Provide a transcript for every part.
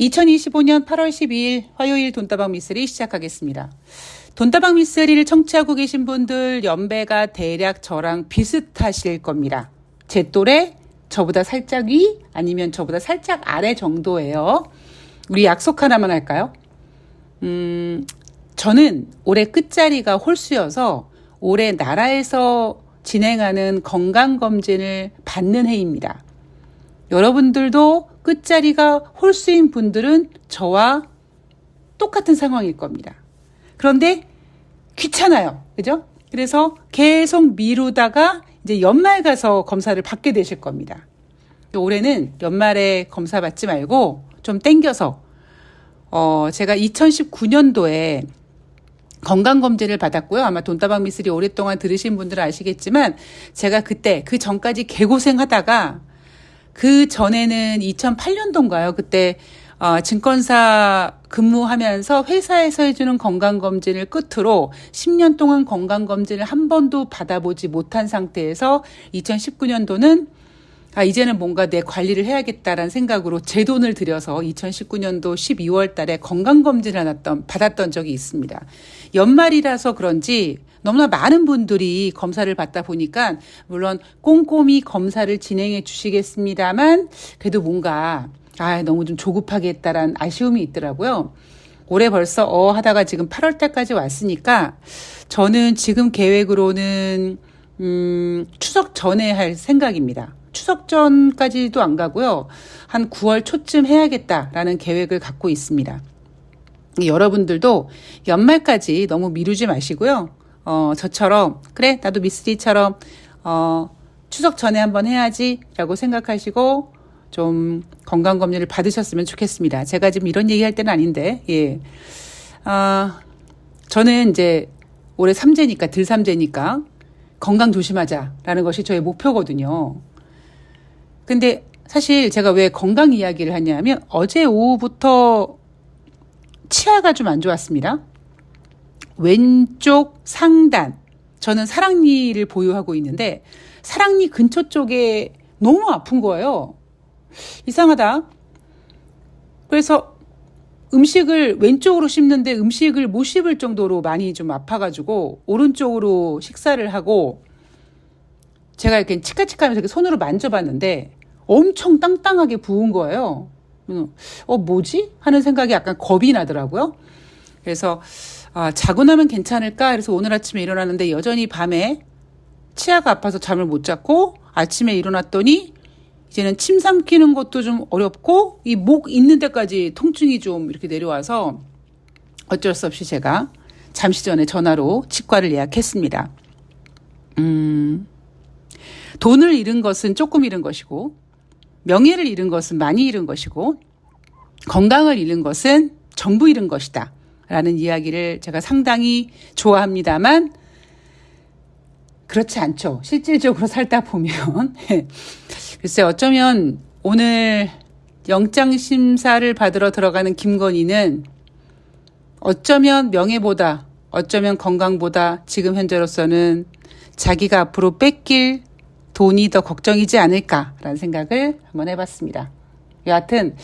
2025년 8월 12일 화요일 돈다방 미쓰리 시작하겠습니다. 돈다방 미쓰리를 청취하고 계신 분들 연배가 대략 저랑 비슷하실 겁니다. 제 또래, 저보다 살짝 위, 아니면 저보다 살짝 아래 정도예요. 우리 약속 하나만 할까요? 저는 올해 끝자리가 홀수여서 올해 나라에서 진행하는 건강검진을 받는 해입니다. 여러분들도 끝자리가 홀수인 분들은 저와 똑같은 상황일 겁니다. 그런데 귀찮아요. 그죠? 그래서 계속 미루다가 이제 연말 가서 검사를 받게 되실 겁니다. 올해는 연말에 검사 받지 말고 좀 땡겨서 제가 2019년도에 건강검진을 받았고요. 아마 돈다방 미쓰리 오랫동안 들으신 분들은 아시겠지만 제가 그때 그 전까지 개고생하다가 그 전에는 2008년도인가요? 그때 증권사 근무하면서 회사에서 해주는 건강검진을 끝으로 10년 동안 건강검진을 한 번도 받아보지 못한 상태에서 2019년도는 이제는 뭔가 내 관리를 해야겠다라는 생각으로 제 돈을 들여서 2019년도 12월 달에 건강검진을 받았던 적이 있습니다. 연말이라서 그런지 너무나 많은 분들이 검사를 받다 보니까 물론 꼼꼼히 검사를 진행해 주시겠습니다만 그래도 뭔가 너무 좀 조급하게 했다라는 아쉬움이 있더라고요. 올해 벌써 하다가 지금 8월 달까지 왔으니까 저는 지금 계획으로는 추석 전에 할 생각입니다. 추석 전까지도 안 가고요. 한 9월 초쯤 해야겠다라는 계획을 갖고 있습니다. 여러분들도 연말까지 너무 미루지 마시고요. 저처럼 그래 나도 미쓰리처럼 추석 전에 한번 해야지 라고 생각하시고 좀 건강검진을 받으셨으면 좋겠습니다. 제가 지금 이런 얘기할 때는 아닌데 저는 이제 올해 들삼재니까 건강 조심하자라는 것이 저의 목표거든요. 근데 사실 제가 왜 건강 이야기를 하냐면 어제 오후부터 치아가 좀 안 좋았습니다. 왼쪽 상단, 저는 사랑니를 보유하고 있는데 사랑니 근처 쪽에 너무 아픈 거예요. 이상하다. 그래서 음식을 왼쪽으로 씹는데 음식을 못 씹을 정도로 많이 좀 아파가지고 오른쪽으로 식사를 하고 제가 이렇게 치카치카하면서 이렇게 손으로 만져봤는데 엄청 땅땅하게 부은 거예요. 뭐지? 하는 생각이 약간 겁이 나더라고요. 그래서 자고 나면 괜찮을까? 그래서 오늘 아침에 일어났는데 여전히 밤에 치아가 아파서 잠을 못 잤고 아침에 일어났더니 이제는 침 삼키는 것도 좀 어렵고 이 목 있는 데까지 통증이 좀 이렇게 내려와서 어쩔 수 없이 제가 잠시 전에 전화로 치과를 예약했습니다. 돈을 잃은 것은 조금 잃은 것이고 명예를 잃은 것은 많이 잃은 것이고 건강을 잃은 것은 전부 잃은 것이다 라는 이야기를 제가 상당히 좋아합니다만 그렇지 않죠. 실질적으로 살다 보면 글쎄 어쩌면 오늘 영장심사를 받으러 들어가는 김건희는 어쩌면 명예보다 어쩌면 건강보다 지금 현재로서는 자기가 앞으로 뺏길 돈이 더 걱정이지 않을까라는 생각을 한번 해봤습니다. 여하튼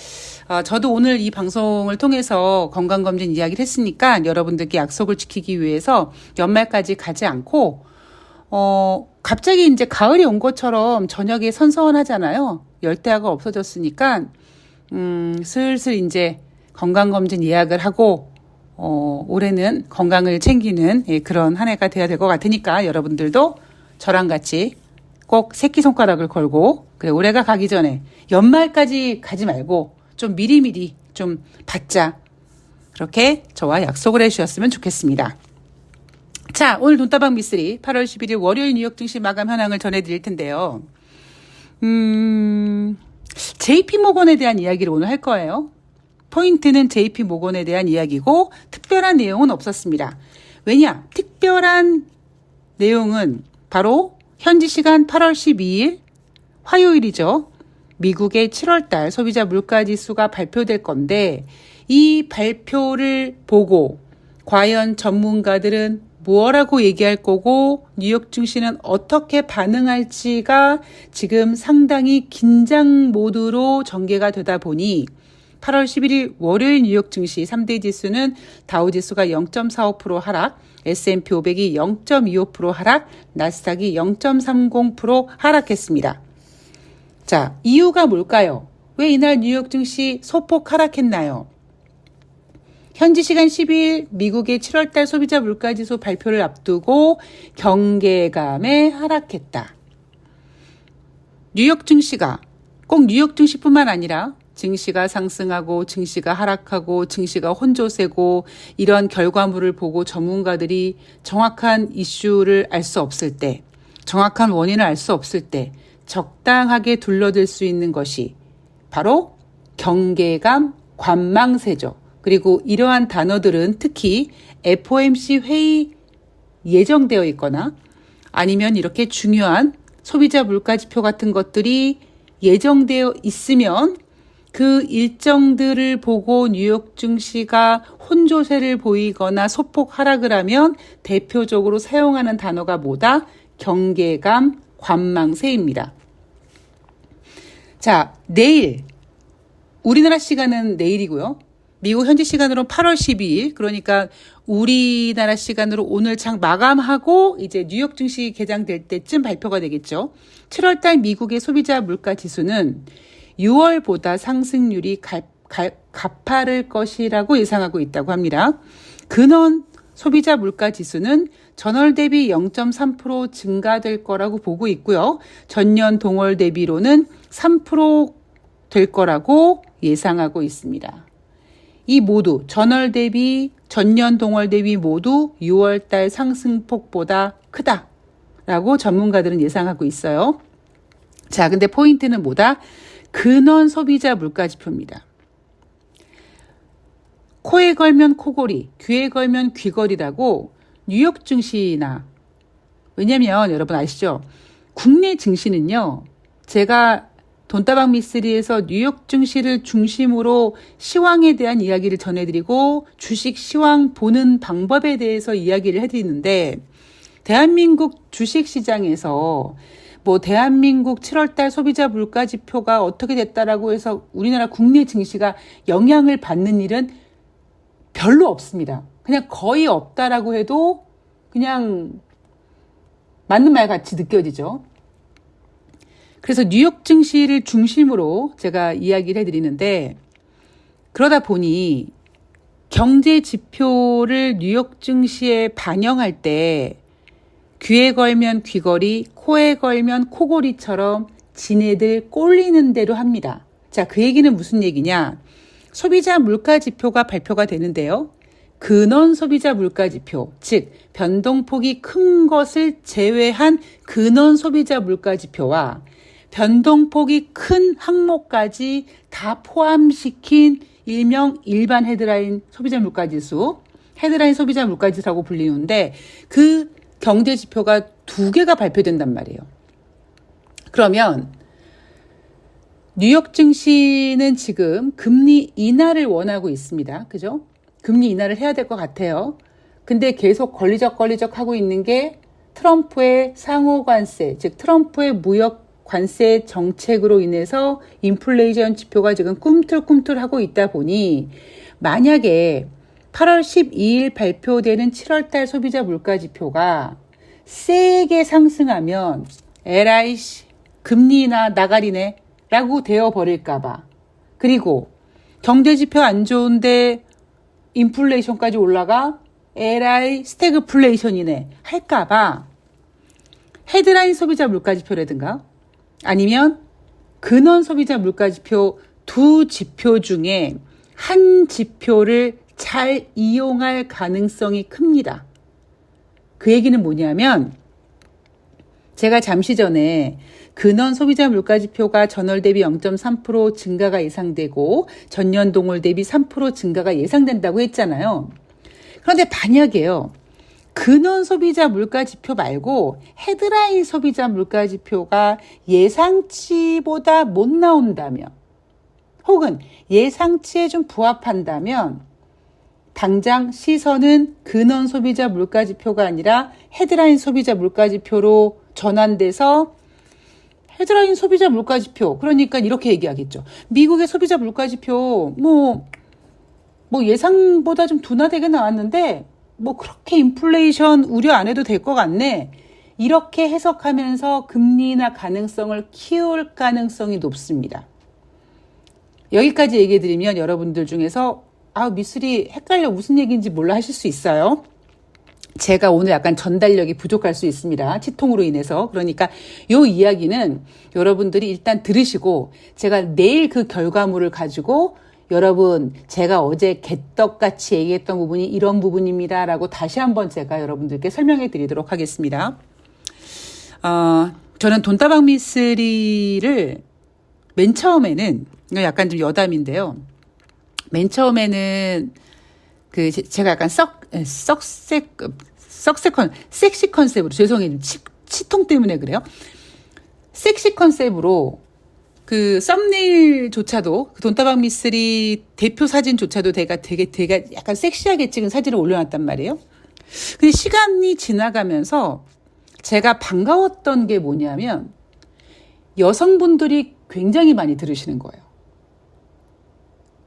저도 오늘 이 방송을 통해서 건강검진 이야기를 했으니까 여러분들께 약속을 지키기 위해서 연말까지 가지 않고 갑자기 이제 가을이 온 것처럼 저녁에 선선하잖아요. 열대야가 없어졌으니까 슬슬 이제 건강검진 예약을 하고 올해는 건강을 챙기는 그런 한 해가 돼야 될 것 같으니까 여러분들도 저랑 같이 꼭 새끼손가락을 걸고 그래 올해가 가기 전에 연말까지 가지 말고 좀 미리미리 좀 받자. 그렇게 저와 약속을 해주셨으면 좋겠습니다. 자, 오늘 돈다방 미쓰리 8월 11일 월요일 뉴욕 증시 마감 현황을 전해드릴 텐데요. JP모건에 대한 이야기를 오늘 할 거예요. 포인트는 JP모건에 대한 이야기고 특별한 내용은 없었습니다. 왜냐? 특별한 내용은 바로 현지 시간 8월 12일 화요일이죠. 미국의 7월달 소비자 물가지수가 발표될 건데 이 발표를 보고 과연 전문가들은 뭐라고 얘기할 거고 뉴욕 증시는 어떻게 반응할지가 지금 상당히 긴장 모드로 전개가 되다 보니 8월 11일 월요일 뉴욕 증시 3대 지수는 다우 지수가 0.45% 하락, S&P 500이 0.25% 하락, 나스닥이 0.30% 하락했습니다. 자, 이유가 뭘까요? 왜 이날 뉴욕 증시 소폭 하락했나요? 현지 시간 12일 미국의 7월달 소비자 물가지수 발표를 앞두고 경계감에 하락했다. 뉴욕 증시가 꼭 뉴욕 증시뿐만 아니라 증시가 상승하고 증시가 하락하고 증시가 혼조세고 이런 결과물을 보고 전문가들이 정확한 이슈를 알 수 없을 때, 정확한 원인을 알 수 없을 때 적당하게 둘러들 수 있는 것이 바로 경계감, 관망세죠. 그리고 이러한 단어들은 특히 FOMC 회의 예정되어 있거나 아니면 이렇게 중요한 소비자 물가지표 같은 것들이 예정되어 있으면 그 일정들을 보고 뉴욕 증시가 혼조세를 보이거나 소폭 하락을 하면 대표적으로 사용하는 단어가 뭐다? 경계감, 관망세입니다. 자, 내일 우리나라 시간은 내일이고요. 미국 현지 시간으로 8월 12일, 그러니까 우리나라 시간으로 오늘 장 마감하고 이제 뉴욕 증시 개장될 때쯤 발표가 되겠죠. 7월달 미국의 소비자 물가 지수는 6월보다 상승률이 가파를 것이라고 예상하고 있다고 합니다. 근원 소비자 물가 지수는 전월 대비 0.3% 증가될 거라고 보고 있고요. 전년 동월 대비로는 3%될 거라고 예상하고 있습니다. 이 모두 전월 대비, 전년 동월 대비 모두 6월달 상승폭보다 크다라고 전문가들은 예상하고 있어요. 자, 근데 포인트는 뭐다? 근원 소비자 물가지표입니다. 코에 걸면 코골이, 귀에 걸면 귀걸이라고 뉴욕 증시나, 왜냐면 여러분 아시죠? 국내 증시는요, 제가 돈다방 미스리에서 뉴욕 증시를 중심으로 시황에 대한 이야기를 전해드리고 주식 시황 보는 방법에 대해서 이야기를 해드리는데, 대한민국 주식시장에서 뭐 대한민국 7월달 소비자 물가지표가 어떻게 됐다라고 해서 우리나라 국내 증시가 영향을 받는 일은 별로 없습니다. 그냥 거의 없다라고 해도 그냥 맞는 말 같이 느껴지죠. 그래서 뉴욕 증시를 중심으로 제가 이야기를 해드리는데, 그러다 보니 경제 지표를 뉴욕 증시에 반영할 때 귀에 걸면 귀걸이, 코에 걸면 코골이처럼 지네들 꼴리는 대로 합니다. 자, 그 얘기는 무슨 얘기냐? 소비자 물가 지표가 발표가 되는데요. 근원 소비자 물가 지표, 즉 변동폭이 큰 것을 제외한 근원 소비자 물가 지표와 변동폭이 큰 항목까지 다 포함시킨 일명 일반 헤드라인 소비자 물가지수, 헤드라인 소비자 물가지수라고 불리는데 그 경제 지표가 두 개가 발표된단 말이에요. 그러면 뉴욕 증시는 지금 금리 인하를 원하고 있습니다. 그죠? 금리 인하를 해야 될 것 같아요. 근데 계속 걸리적 하고 있는 게 트럼프의 상호 관세, 즉 트럼프의 무역 관세 정책으로 인해서 인플레이션 지표가 지금 꿈틀꿈틀하고 있다 보니 만약에 8월 12일 발표되는 7월달 소비자 물가 지표가 세게 상승하면 에라이씨 금리나 나가리네 라고 되어버릴까봐, 그리고 경제지표 안 좋은데 인플레이션까지 올라가 에라이 스태그플레이션이네 할까봐 헤드라인 소비자 물가지표라든가 아니면 근원 소비자 물가지표 두 지표 중에 한 지표를 잘 이용할 가능성이 큽니다. 그 얘기는 뭐냐면 제가 잠시 전에 근원 소비자 물가지표가 전월 대비 0.3% 증가가 예상되고 전년 동월 대비 3% 증가가 예상된다고 했잖아요. 그런데 만약에요, 근원 소비자 물가지표 말고 헤드라인 소비자 물가지표가 예상치보다 못 나온다면, 혹은 예상치에 좀 부합한다면 당장 시선은 근원 소비자 물가지표가 아니라 헤드라인 소비자 물가지표로 전환돼서 헤드라인 소비자 물가지표. 그러니까 이렇게 얘기하겠죠. 미국의 소비자 물가지표 뭐 예상보다 좀 둔화되게 나왔는데 뭐 그렇게 인플레이션 우려 안 해도 될 것 같네. 이렇게 해석하면서 금리 인하 가능성을 키울 가능성이 높습니다. 여기까지 얘기해 드리면 여러분들 중에서 미쓰리 헷갈려 무슨 얘기인지 몰라 하실 수 있어요. 제가 오늘 약간 전달력이 부족할 수 있습니다. 치통으로 인해서. 그러니까 요 이야기는 여러분들이 일단 들으시고 제가 내일 그 결과물을 가지고 여러분 제가 어제 개떡같이 얘기했던 부분이 이런 부분입니다 라고 다시 한번 제가 여러분들께 설명해 드리도록 하겠습니다. 저는 돈다방 미쓰리를 맨 처음에는 약간 좀 여담인데요. 맨 처음에는 제가 약간 섹시 컨셉으로, 죄송해요. 치통 때문에 그래요. 섹시 컨셉으로 썸네일조차도, 돈다방 미쓰리 대표 사진조차도 되게 약간 섹시하게 찍은 사진을 올려놨단 말이에요. 근데 시간이 지나가면서 제가 반가웠던 게 뭐냐면, 여성분들이 굉장히 많이 들으시는 거예요.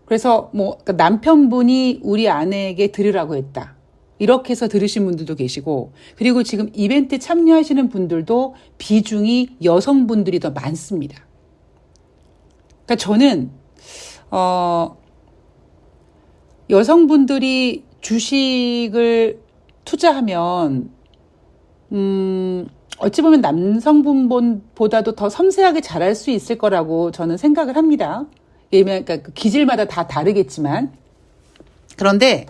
그래서 남편분이 우리 아내에게 들으라고 했다. 이렇게 해서 들으신 분들도 계시고, 그리고 지금 이벤트 참여하시는 분들도 비중이 여성분들이 더 많습니다. 그러니까 저는 여성분들이 주식을 투자하면 어찌 보면 남성분보다도 더 섬세하게 잘할 수 있을 거라고 저는 생각을 합니다. 그러니까 그 기질마다 다 다르겠지만. 그런데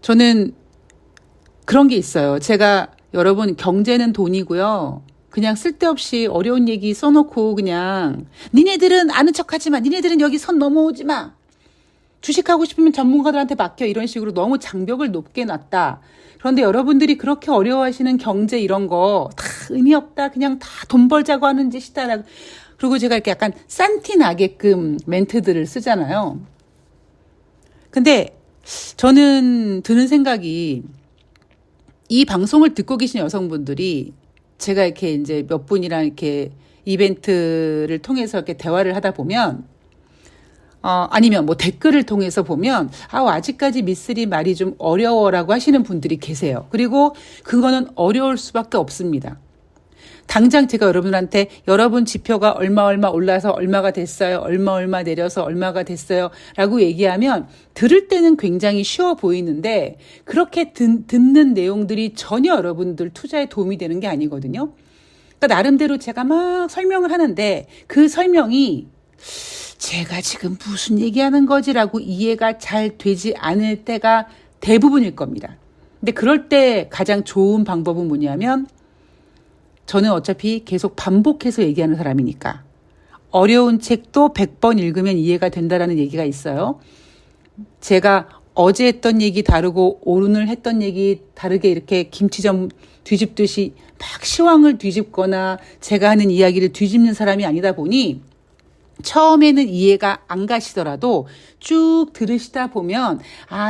저는 그런 게 있어요. 제가 여러분 경제는 돈이고요. 그냥 쓸데없이 어려운 얘기 써놓고 그냥 니네들은 아는 척하지 마. 니네들은 여기 선 넘어오지 마. 주식하고 싶으면 전문가들한테 맡겨. 이런 식으로 너무 장벽을 높게 놨다. 그런데 여러분들이 그렇게 어려워하시는 경제 이런 거 다 의미 없다. 그냥 다 돈 벌자고 하는 짓이다. 그리고 제가 이렇게 약간 싼티 나게끔 멘트들을 쓰잖아요. 근데 저는 드는 생각이, 이 방송을 듣고 계신 여성분들이 제가 이렇게 이제 몇 분이랑 이렇게 이벤트를 통해서 이렇게 대화를 하다 보면, 아니면 뭐 댓글을 통해서 보면, 아직까지 미쓰리 말이 좀 어려워라고 하시는 분들이 계세요. 그리고 그거는 어려울 수밖에 없습니다. 당장 제가 여러분한테 여러분 지표가 얼마 올라서 얼마가 됐어요. 얼마 내려서 얼마가 됐어요. 라고 얘기하면 들을 때는 굉장히 쉬워 보이는데 그렇게 듣는 내용들이 전혀 여러분들 투자에 도움이 되는 게 아니거든요. 그러니까 나름대로 제가 막 설명을 하는데 그 설명이 제가 지금 무슨 얘기하는 거지라고 이해가 잘 되지 않을 때가 대부분일 겁니다. 근데 그럴 때 가장 좋은 방법은 뭐냐면, 저는 어차피 계속 반복해서 얘기하는 사람이니까 어려운 책도 100번 읽으면 이해가 된다라는 얘기가 있어요. 제가 어제 했던 얘기 다르고 오늘 했던 얘기 다르게 이렇게 김치전 뒤집듯이 막 시황을 뒤집거나 제가 하는 이야기를 뒤집는 사람이 아니다 보니 처음에는 이해가 안 가시더라도 쭉 들으시다 보면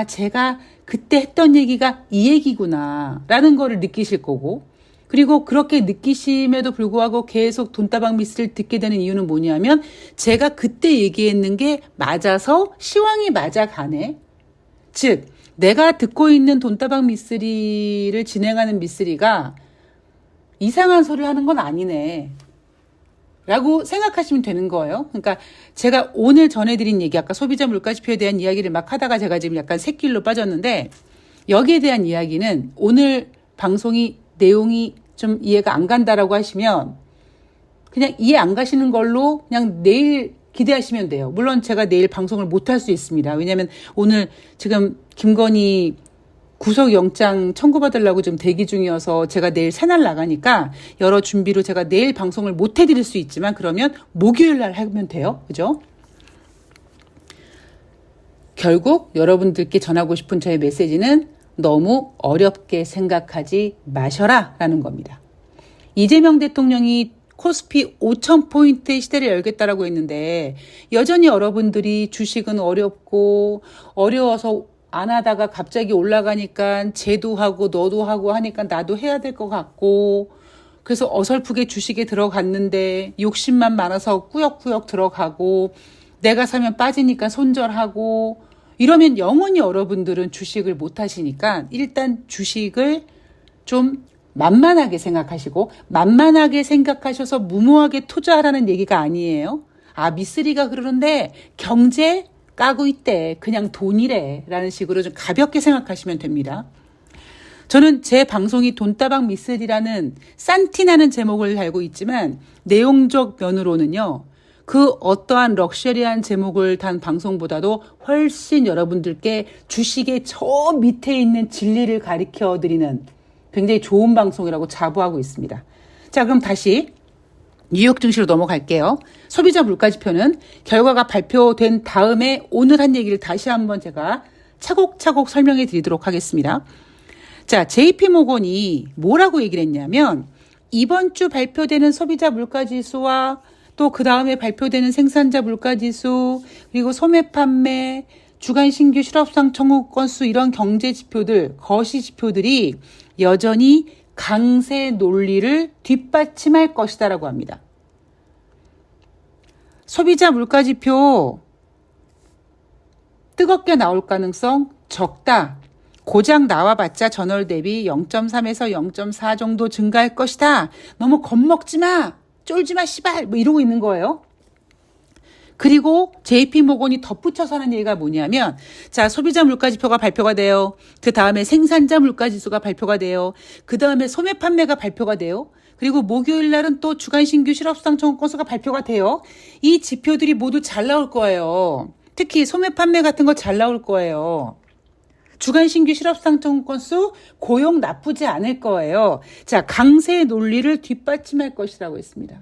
제가 그때 했던 얘기가 이 얘기구나 라는 거를 느끼실 거고, 그리고 그렇게 느끼심에도 불구하고 계속 돈다방 미쓰리를 듣게 되는 이유는 뭐냐면 제가 그때 얘기했는 게 맞아서 시황이 맞아가네. 즉 내가 듣고 있는 돈다방 미쓰리를 진행하는 미쓰리가 이상한 소리를 하는 건 아니네 라고 생각하시면 되는 거예요. 그러니까 제가 오늘 전해드린 얘기, 아까 소비자 물가지표에 대한 이야기를 막 하다가 제가 지금 약간 샛길로 빠졌는데, 여기에 대한 이야기는 오늘 방송이 내용이 좀 이해가 안 간다라고 하시면 그냥 이해 안 가시는 걸로 그냥 내일 기대하시면 돼요. 물론 제가 내일 방송을 못 할 수 있습니다. 왜냐하면 오늘 지금 김건희 구속영장 청구받으려고 좀 대기 중이어서 제가 내일 새날 나가니까 여러 준비로 제가 내일 방송을 못 해드릴 수 있지만 그러면 목요일 날 하면 돼요. 그죠? 결국 여러분들께 전하고 싶은 저의 메시지는 너무 어렵게 생각하지 마셔라 라는 겁니다. 이재명 대통령이 코스피 5,000포인트의 시대를 열겠다라고 했는데 여전히 여러분들이 주식은 어렵고 어려워서 안 하다가 갑자기 올라가니까 쟤도 하고 너도 하고 하니까 나도 해야 될 것 같고, 그래서 어설프게 주식에 들어갔는데 욕심만 많아서 꾸역꾸역 들어가고 내가 사면 빠지니까 손절하고 이러면 영원히 여러분들은 주식을 못 하시니까 일단 주식을 좀 만만하게 생각하시고 만만하게 생각하셔서 무모하게 투자하라는 얘기가 아니에요. 아, 미쓰리가 그러는데 경제 까고 있대. 그냥 돈이래. 라는 식으로 좀 가볍게 생각하시면 됩니다. 저는 제 방송이 돈다방 미쓰리라는 싼티나는 제목을 달고 있지만 내용적 면으로는요. 그 어떠한 럭셔리한 제목을 단 방송보다도 훨씬 여러분들께 주식의 저 밑에 있는 진리를 가르쳐 드리는 굉장히 좋은 방송이라고 자부하고 있습니다. 자, 그럼 다시 뉴욕 증시로 넘어갈게요. 소비자 물가지표는 결과가 발표된 다음에 오늘 한 얘기를 다시 한번 제가 차곡차곡 설명해 드리도록 하겠습니다. 자, JP모건이 뭐라고 얘기를 했냐면 이번 주 발표되는 소비자 물가지수와 또 그 다음에 발표되는 생산자 물가지수 그리고 소매 판매 주간 신규 실업상 청구 건수 이런 경제 지표들 거시 지표들이 여전히 강세 논리를 뒷받침할 것이다라고 합니다. 소비자 물가지표 뜨겁게 나올 가능성 적다. 고작 나와봤자 전월 대비 0.3에서 0.4 정도 증가할 것이다. 너무 겁먹지 마. 쫄지 마 씨발. 뭐 이러고 있는 거예요. 그리고 JP모건이 덧붙여서 하는 얘기가 뭐냐면 자, 소비자 물가지표가 발표가 돼요. 그 다음에 생산자 물가지수가 발표가 돼요. 그 다음에 소매 판매가 발표가 돼요. 그리고 목요일 날은 또 주간 신규 실업수당 청구 건수가 발표가 돼요. 이 지표들이 모두 잘 나올 거예요. 특히 소매 판매 같은 거 잘 나올 거예요. 주간 신규 실업수당 청구 건수 고용 나쁘지 않을 거예요. 자, 강세 논리를 뒷받침할 것이라고 했습니다.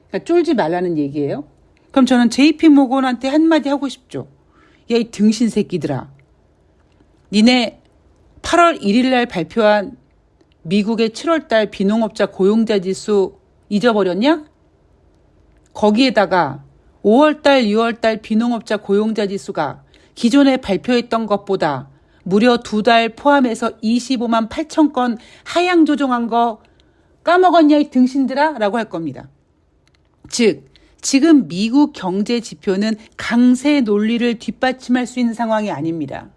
그러니까 쫄지 말라는 얘기예요. 그럼 저는 JP모건한테 한마디 하고 싶죠. 야, 이 등신 새끼들아. 니네 8월 1일 날 발표한 미국의 7월 달 비농업자 고용자 지수 잊어버렸냐? 거기에다가 5월 달, 6월 달 비농업자 고용자 지수가 기존에 발표했던 것보다 무려 2달 포함해서 25만 8천 건 하향 조정한 거 까먹었냐 이 등신들아? 라고 할 겁니다. 즉 지금 미국 경제 지표는 강세 논리를 뒷받침할 수 있는 상황이 아닙니다.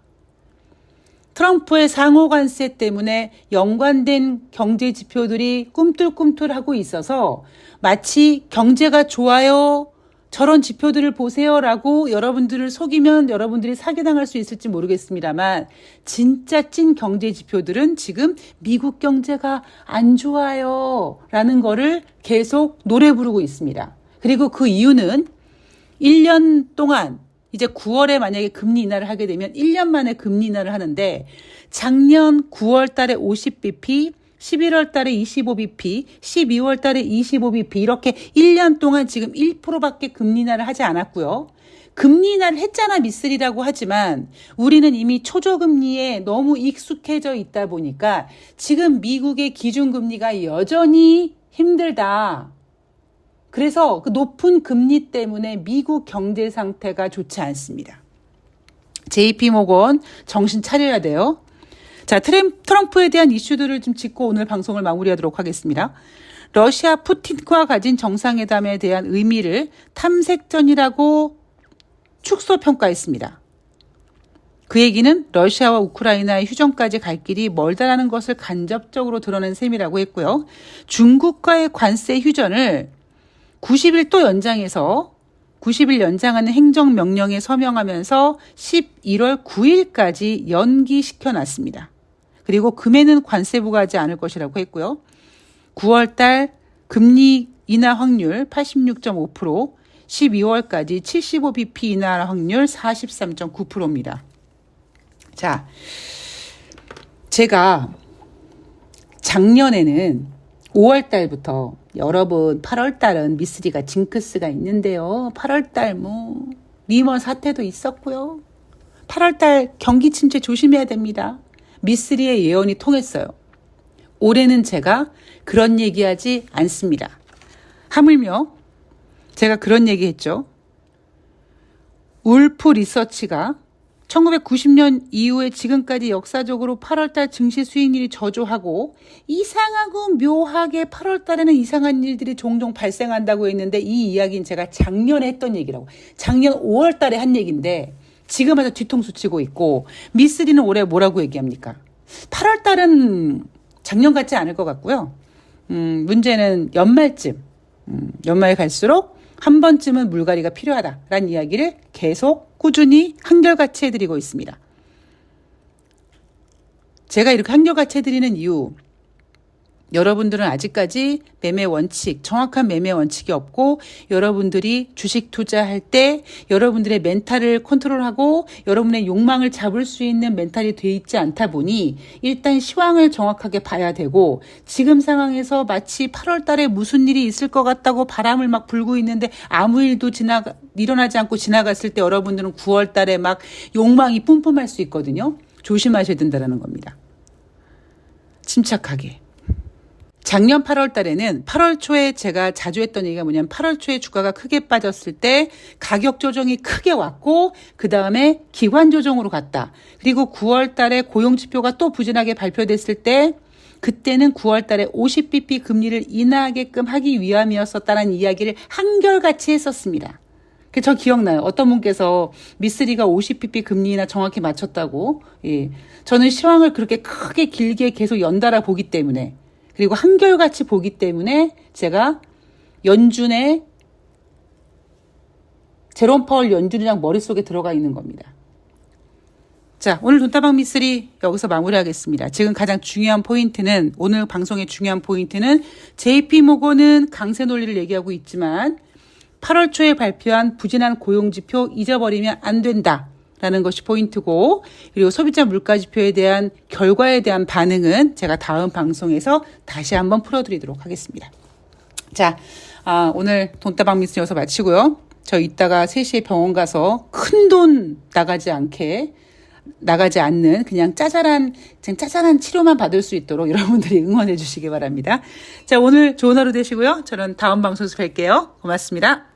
트럼프의 상호 관세 때문에 연관된 경제 지표들이 꿈틀꿈틀하고 있어서 마치 경제가 좋아요. 저런 지표들을 보세요라고 여러분들을 속이면 여러분들이 사기당할 수 있을지 모르겠습니다만 진짜 찐 경제 지표들은 지금 미국 경제가 안 좋아요 라는 거를 계속 노래 부르고 있습니다. 그리고 그 이유는 1년 동안 이제 9월에 만약에 금리 인하를 하게 되면 1년 만에 금리 인하를 하는데 작년 9월 달에 50bp, 11월 달에 25bp, 12월 달에 25bp 이렇게 1년 동안 지금 1%밖에 금리 인하를 하지 않았고요. 금리 인하를 했잖아 미쓰리라고 하지만 우리는 이미 초저금리에 너무 익숙해져 있다 보니까 지금 미국의 기준금리가 여전히 힘들다. 그래서 그 높은 금리 때문에 미국 경제 상태가 좋지 않습니다. JP모건 정신 차려야 돼요. 자, 트럼프에 대한 이슈들을 좀 짚고 오늘 방송을 마무리하도록 하겠습니다. 러시아 푸틴과 가진 정상회담에 대한 의미를 탐색전이라고 축소평가했습니다. 그 얘기는 러시아와 우크라이나의 휴전까지 갈 길이 멀다라는 것을 간접적으로 드러낸 셈이라고 했고요. 중국과의 관세 휴전을 90일 또 연장해서 90일 연장하는 행정명령에 서명하면서 11월 9일까지 연기시켜놨습니다. 그리고 금해는 관세 부과하지 않을 것이라고 했고요. 9월 달 금리 인하 확률 86.5%, 12월까지 75bp 인하 확률 43.9%입니다. 자, 제가 작년에는 5월 달부터 여러분 8월 달은 미쓰리가 징크스가 있는데요. 8월 달 리먼 사태도 있었고요. 8월 달 경기 침체 조심해야 됩니다. 미쓰리의 예언이 통했어요. 올해는 제가 그런 얘기하지 않습니다. 하물며 제가 그런 얘기했죠. 울프 리서치가 1990년 이후에 지금까지 역사적으로 8월달 증시 수익률이 저조하고 이상하고 묘하게 8월달에는 이상한 일들이 종종 발생한다고 했는데 이 이야기는 제가 작년에 했던 얘기라고. 작년 5월달에 한 얘기인데 지금 와서 뒤통수 치고 있고 미쓰리는 올해 뭐라고 얘기합니까? 8월달은 작년 같지 않을 것 같고요. 문제는 연말쯤, 연말 갈수록 한 번쯤은 물갈이가 필요하다라는 이야기를 계속 꾸준히 한결같이 해드리고 있습니다. 제가 이렇게 한결같이 해드리는 이유, 여러분들은 아직까지 매매 원칙, 정확한 매매 원칙이 없고 여러분들이 주식 투자할 때 여러분들의 멘탈을 컨트롤하고 여러분의 욕망을 잡을 수 있는 멘탈이 돼 있지 않다 보니 일단 시황을 정확하게 봐야 되고 지금 상황에서 마치 8월 달에 무슨 일이 있을 것 같다고 바람을 막 불고 있는데 아무 일도 일어나지 않고 지나갔을 때 여러분들은 9월 달에 막 욕망이 뿜뿜할 수 있거든요. 조심하셔야 된다는 겁니다. 침착하게. 작년 8월 달에는 8월 초에 제가 자주 했던 얘기가 뭐냐면 8월 초에 주가가 크게 빠졌을 때 가격 조정이 크게 왔고 그 다음에 기관 조정으로 갔다. 그리고 9월 달에 고용 지표가 또 부진하게 발표됐을 때 그때는 9월 달에 50bp 금리를 인하하게끔 하기 위함이었었다는 이야기를 한결같이 했었습니다. 저 기억나요. 어떤 분께서 미쓰리가 50bp 금리 인하 정확히 맞췄다고. 예. 저는 시황을 그렇게 크게 길게 계속 연달아 보기 때문에 그리고 한결같이 보기 때문에 제가 연준의 제롬 파월 연준이랑 머릿속에 들어가 있는 겁니다. 자, 오늘 돈다방 미쓰리 여기서 마무리하겠습니다. 지금 가장 중요한 포인트는 오늘 방송의 중요한 포인트는 JP모건은 강세 논리를 얘기하고 있지만 8월 초에 발표한 부진한 고용지표 잊어버리면 안 된다. 라는 것이 포인트고 그리고 소비자 물가지표에 대한 결과에 대한 반응은 제가 다음 방송에서 다시 한번 풀어드리도록 하겠습니다. 자, 오늘 돈다방 미쓰리 여기서 마치고요. 저 이따가 3시에 병원 가서 큰돈 나가지 않는 그냥 짜잘한 치료만 받을 수 있도록 여러분들이 응원해 주시기 바랍니다. 자, 오늘 좋은 하루 되시고요. 저는 다음 방송에서 뵐게요. 고맙습니다.